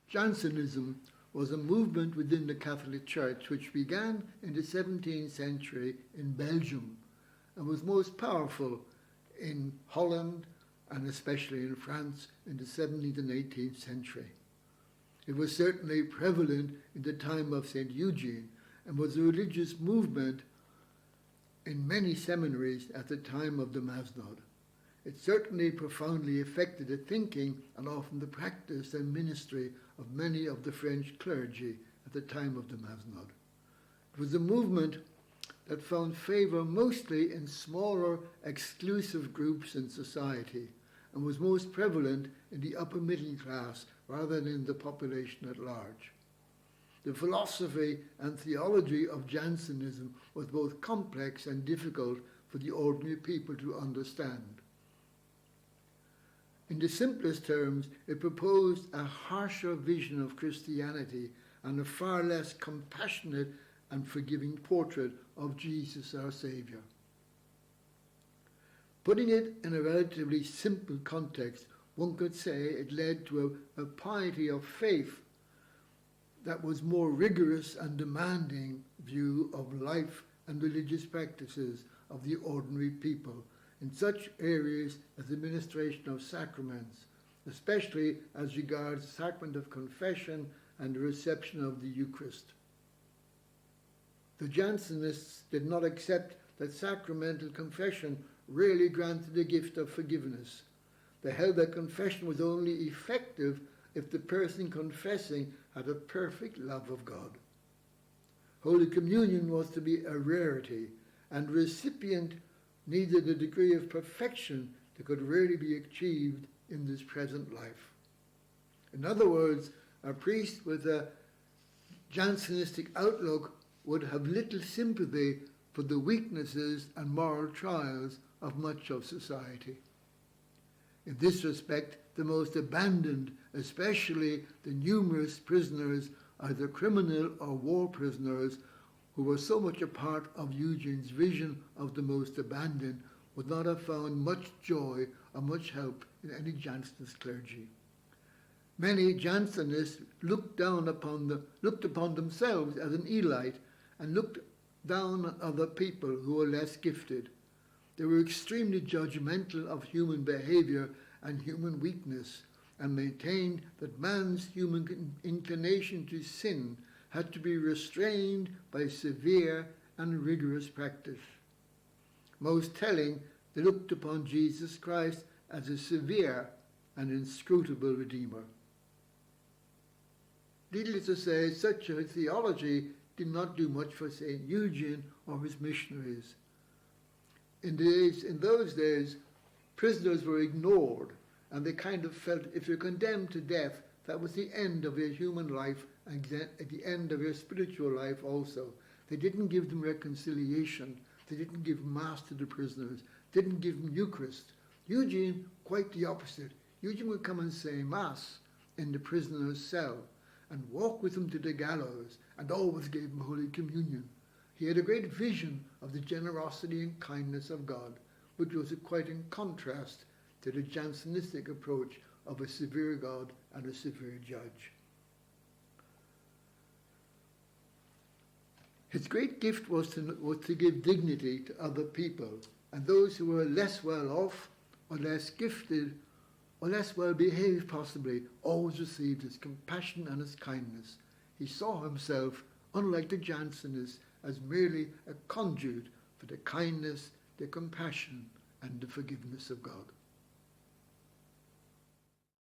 Jansenism was a movement within the Catholic Church which began in the 17th century in Belgium and was most powerful in Holland and especially in France in the 17th and 18th century. It was certainly prevalent in the time of St. Eugene and was a religious movement in many seminaries at the time of the Mazenod. It certainly profoundly affected the thinking and often the practice and ministry of many of the French clergy at the time of the Mazenod. It was a movement that found favour mostly in smaller, exclusive groups in society and was most prevalent in the upper middle class rather than in the population at large. The philosophy and theology of Jansenism was both complex and difficult for the ordinary people to understand. In the simplest terms, it proposed a harsher vision of Christianity and a far less compassionate and forgiving portrait of Jesus our Saviour. Putting it in a relatively simple context, one could say it led to a piety of faith that was more rigorous and demanding view of life and religious practices of the ordinary people in such areas as the administration of sacraments, especially as regards the sacrament of confession and the reception of the Eucharist. The Jansenists did not accept that sacramental confession really granted the gift of forgiveness. They held that confession was only effective if the person confessing had a perfect love of God. Holy Communion was to be a rarity, and the recipient needed a degree of perfection that could rarely be achieved in this present life. In other words, a priest with a Jansenistic outlook would have little sympathy for the weaknesses and moral trials of much of society. In this respect, the most abandoned, especially the numerous prisoners, either criminal or war prisoners, who were so much a part of Eugene's vision of the most abandoned, would not have found much joy or much help in any Jansenist clergy. Many Jansenists looked upon themselves as an elite and looked down on other people who were less gifted. They were extremely judgmental of human behavior and human weakness and maintained that man's human inclination to sin had to be restrained by severe and rigorous practice. Most telling, they looked upon Jesus Christ as a severe and inscrutable Redeemer. Needless to say, such a theology did not do much for St. Eugene or his missionaries. In those days, prisoners were ignored, and they kind of felt if you're condemned to death, that was the end of your human life and at the end of your spiritual life also. They didn't give them reconciliation. They didn't give Mass to the prisoners. Didn't give them Eucharist. Eugene, quite the opposite. Eugene would come and say Mass in the prisoner's cell and walk with them to the gallows and always gave them Holy Communion. He had a great vision of the generosity and kindness of God, which was quite in contrast to the Jansenistic approach of a severe God and a severe judge. His great gift was to give dignity to other people, and those who were less well off or less gifted or less well behaved possibly always received his compassion and his kindness. He saw himself, unlike the Jansenists, as merely a conduit for the kindness, the compassion and the forgiveness of God.